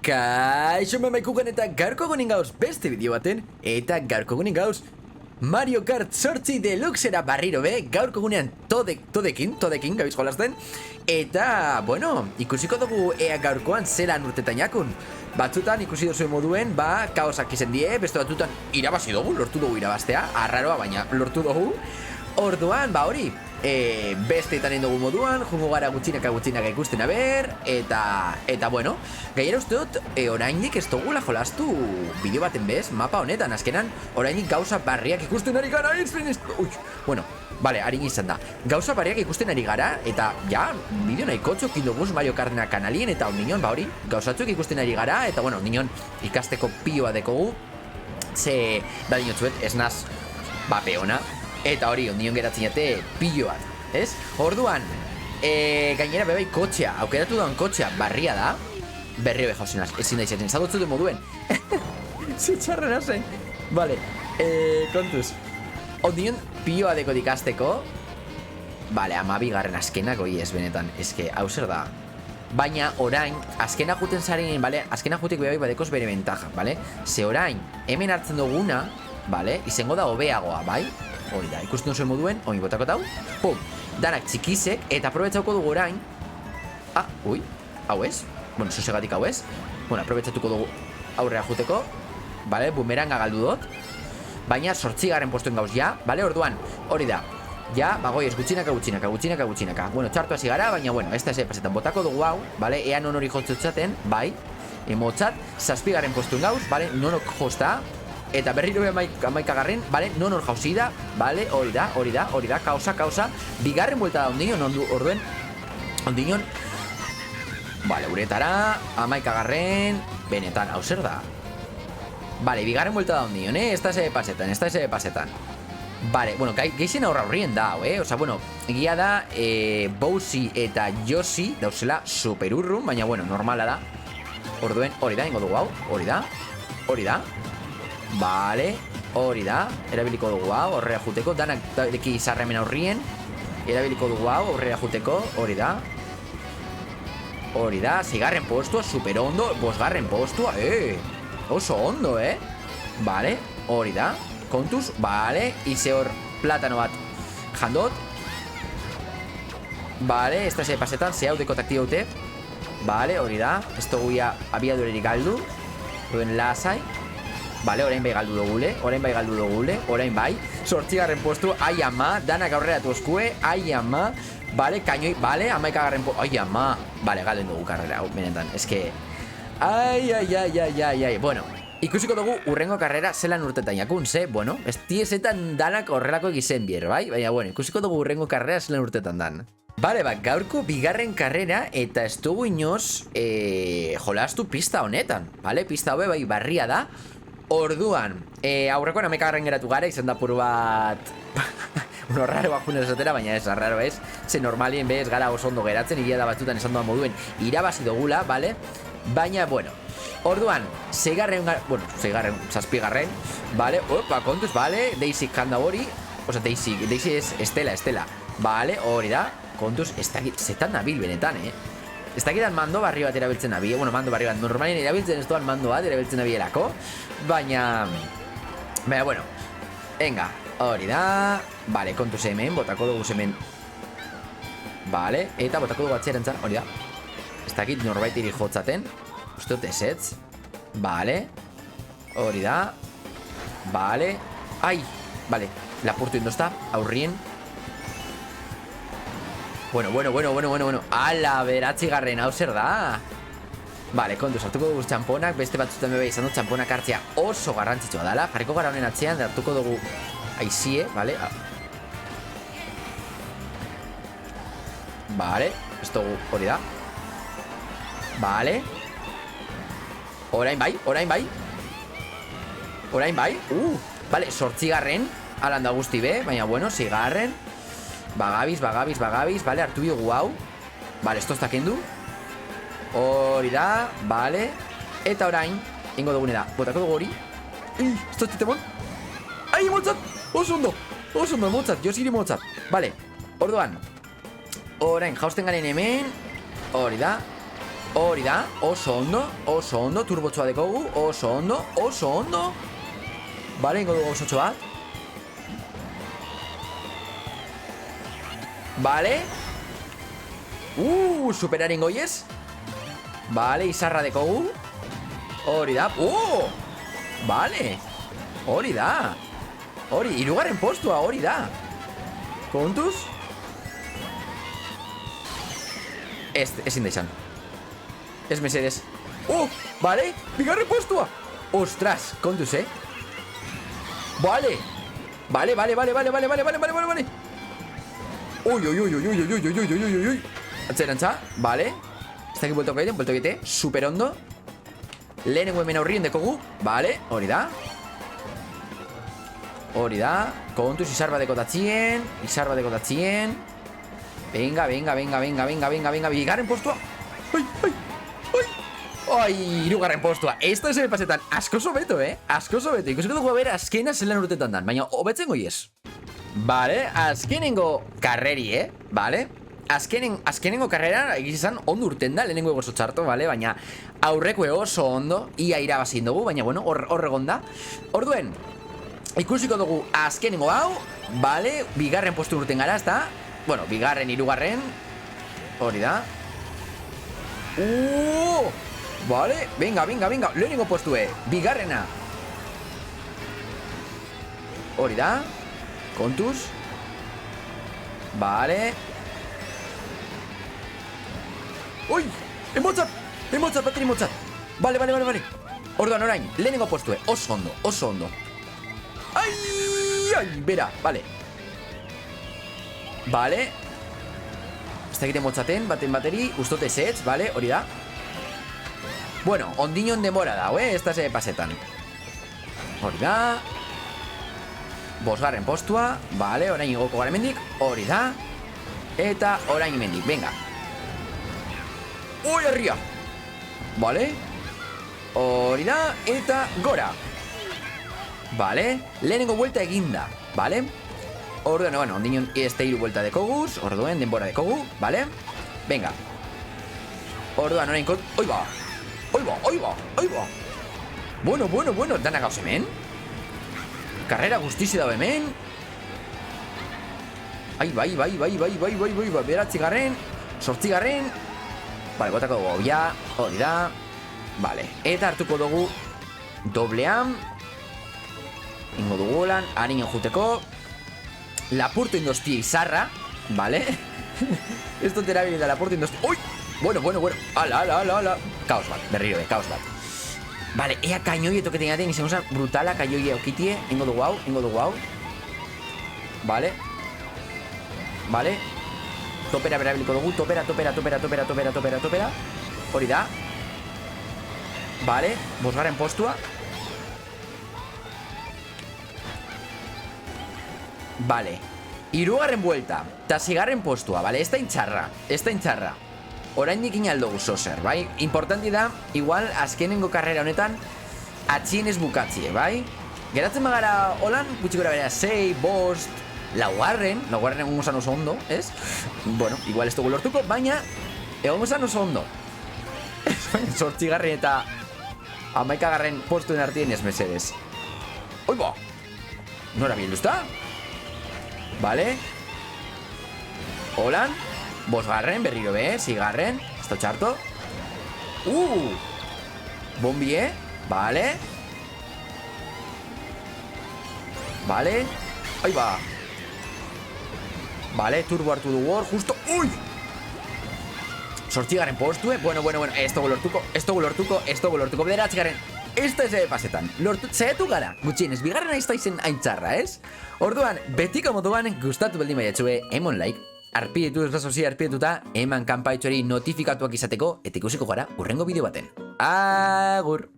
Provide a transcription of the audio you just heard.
Kaixo memaikugan eta gaurko egunin gauz beste bideo baten. Eta gaurko egunin gauz Mario Kart 8 Deluxera barriro be. Gaurko egunean todekin gabiz jolazten. Eta, bueno, ikusiko dugu ea gaurkoan zelan urtetan jakun. Batzutan ikusi duzuen moduen, kaosak izen die. Beste batzutan irabazi dugu, lortu dugu irabaztea. Arraroa, baina lortu dugu. Orduan, hori besteetan dugu moduan, jungo gara gutxinaka ikusten aber. Eta bueno, gainera uste dut orainik ez dugula jolastu bideo baten bez, mapa honetan. Azkenan, orainik gauza barriak ikusten ari gara. Bueno, vale, harin izan da. Gauza barriak ikusten ari gara. Eta, ja, bideo nahi kotzuk induguz Mario Kartena kanalien. Eta ondinion, hori, gauzatzuk ikusten ari gara. Eta, bueno, ondinion ikasteko pioa dekogu. Ze, dinotzuet, ez naz, peona. Eta hori, ondion geratzen jate pilo bat, ez? Orduan, gainera bebai kotxea, aukeratu duan kotxea barria da. Berrio behauzionaz, ezin da izaten, zagotzu du moduen. Zitxarren hazen. Vale, kontuz. Ondion pioa dekotik azteko. Vale, 12 azkenak goi ez benetan, eske, hau zer da. Baina orain, azkena juten zaren, vale? Azkena jutek bebai badekoz bere bentaja, vale? Ze orain, hemen hartzen duguna, vale? Izengo da hobeagoa, bai? Hori da, ikusten duzuen moduen, hori botako tau. Pum, danak txikizek, eta aprobetsatuko dugu orain. Hau ez? Bueno, sosegatik hau ez. Bueno, aprobetsatuko dugu aurrea juteko. Vale, bumeranga galdu dut. Baina 8. postuen gauz ja, vale, orduan, hori da. Ja, bagoi ez gutxinaka. Bueno, txartu hasi gara, baina, bueno, ez da ez pasetan botako dugu hau, vale, ean honori jotzotzaten, bai. Emotzat, 7. postuen gauz, vale, nonok josta. Eta berriro amaikagarren, vale, nonor jauzi da, vale, hori da, kausa. Bigarren buelta da ondinion, ondinion. Vale, uretara, amaikagarren, benetan, hau zer da. Vale, bigarren buelta da ondinion, ez da eze pasetan. Vale, bueno, geixen aurrien da, Osa, bueno, egia da, Bowsi eta Yoshi dauzela superurrun, baina, bueno, normala da. Orduen, hori da, ingo dugu hau, hori da. Vale, hori da, erabiliko dugu hau, horrea juteko, danak deki izarremen aurrien. Erabiliko dugu hau, horrea juteko, hori da. 6. postua, super ondo, 5. postua, oso ondo, Vale, hori da, kontuz, vale, ize hor platano bat jandot. Vale, ez da ze pasetan, ze hau dekotakti daute. Vale, hori da, ez duguia abiadurerik galdu. Duen lasai. Vale, orain bai galdu dugule, orain bai. 8. postu, ai ama, danak aurrera tozkue, ai ama. Vale, kainoi, vale, 11. postu, ai ama. Vale, galden dugu karrera, hau, benetan, eske. Ai. Bueno, ikusiko dugu urrengo karrera zelan urtetan jakun, ze, bueno, ez tiesetan danak horrelako egizen bier, bai? Baina, bueno, ikusiko dugu urrengo karrera zelan urtetan dan. Vale, gaurko bigarren karrera eta ez dugu inoz jolastu pista honetan, vale? Pista hobe bai barria da. Orduan, aurrekoan 11. geratu gara, izan da puru bat uno raro bajunez esatera, baina ez, raro ez. Ze normalien bez gara oso ondo geratzen, iria da batzutan esan doan moduen irabazi dugula, vale? Baina, bueno, orduan, 6. Bueno, 7. Vale, opa, kontuz, vale, Daisy kanda hori. Osa, Daisy ez Estela. Vale, hori da, kontuz, zetan nabil benetan, ez dakidan mando barri bat erabiltzen nabi. Bueno, mando barri bat, normalien erabiltzen ez doan mando bat erabiltzen nabielako. Baina, bueno, venga, hori da. Vale, kontuz hemen, botako dugu hemen. Vale, eta botako dugu atzerantza, hori da. Ez dakit norbait iri jotzaten. Uste dut ezetz. Vale, hori da. Vale, ai, vale, lapurtu indozta, aurrien. Bueno. Ala, 9. hau zer da. Vale, kontuz, hartuko dugu txamponak. Beste batzutan bebe izan dut txamponak hartzea oso garrantzitsua dala. Jarriko gara honen atzean, hartuko dugu aizie, vale. Vale, ez dugu, hori da. Vale. Orain bai. Vale, 8. Alanda guzti be, baina bueno, 6. Bagabiz, vale, hartu biogu hau. Vale, esto ez kendu. Hori da, vale. Eta orain, ingo dugune da, botako dugu hori. Esto ez titemon. Ai, motzat, oso ondo, motzat, josiri motzat. Vale, orduan, orain, jausten garen hemen. Hori da. Hori da, oso ondo, turbotxoa dekogu, oso ondo. Bale, ingo dugu osotxo bat. Bale. Superaren goiez. Bale, izarra dekogu. Hori da, bale. Hori da. Hori, hirugarren postua, hori da. Kontuz. Ezin da izan. Ez mesedes. Bale, bigarren postua. Ostras, kontuz, Vale. Vale. Uy. Atzerantza, vale. Ez dakit buelto egite, super ondo. Lehenengo hemen aurrien dekogu. Vale, hori da. Kontuz, izar bat dekotatzien. Venga. Bigarren postua. Ai, hirugarren postua. Esto se me pasetan asko sobeto, asko sobeto. Ikusiko dugu haber azkena zelan urtetan dan. Baina, hobetzen goiez. Vale, azkenengo karreri, vale. Azkenengo karrera egizan ondo urten da, lehenengo egozo txarto, vale. Baina, aurreko oso ondo, ia irabazin dugu, baina, bueno, horregon da. Orduen, ikusiko dugu azkenengo hau, vale. Bigarren postu urten gara, ezta. Bueno, bigarren, hirugarren. Hori da. Vale, venga. Lehenengo postue, bigarrena. Hori da. Kontuz. Vale. Ui, emotzat, bateri emotzat. Vale. Orduan orain, lehenengo postue, oso ondo. Ai, bera, vale. Vale. Ez da egiten motzaten, baten bateri, ustote zetz, vale, hori da. Bueno, ondinon demora da, ez da ze pasetan. Hori da. Bosgarren postua, vale, orain igoko gara mendik, hori da. Eta orain mendik, venga. Oi, herria. Vale. Hori da, eta gora. Vale, lehenengo vuelta eginda, vale. Orduen, bueno, ondinon este hiru vuelta dekoguz, orduen, denbora dekogu, vale. Venga. Orduan, orain kot... Oiba. Bueno, dana gauz hemen. Karrera guztizi dago hemen. Ai, bai. Beratzi garren, 8 garren. Vale, botako dugu, ja, hori da. Vale, eta hartuko dugu doblean. Ingo dugu lan, harin juteko. Lapurto indostia izarra, vale. Esto terabili da lapurto indostia. Ui! Bueno. Ala. Kaos bat, berriro kaos bat. Vale, ea kainoie toketean izan usan brutala kainoie okitie. Ingo dugu hau. Vale. Topera berabiliko dugu, topera. Hori da. Vale, bosgarren postua. Vale, hirugarren buelta eta zigarren postua, vale, ez da intxarra. Orain dikin aldo guzozer, bai? Importanti da, igual, azkenengo karrera honetan atxienez bukatzie, bai? Geratzen bagara holan, gutxi gora bera 6, 5, laugarren egongo zan oso ondo, ez? Bueno, igual ez dugu lortuko, baina egongo zan oso ondo. 8 garren eta 11 garren postuen artien ez mesedez. Oibo! Nora bieldu ezta? Vale. Holan. 5 garren, berriro be, 6 garren. Ez da txarto. Bombie, vale. Vale. Ahí va. Vale, turbo hartu du hor, justo. Ui! 8 garren postue. Bueno. Esto lortuko. Bederatzi garren. Esto ez pasetan. Zaiatu gara. Gutxienez, bigarren aizta izen aintzarra, ez? Orduan, betiko moduan gustatu baldin baiatzue, emon like, arpidetu esrazozia arpidetuta, eman kanpaitxori notifikatuak izateko, eta ikusiko gara urrengo bideo baten. Agur!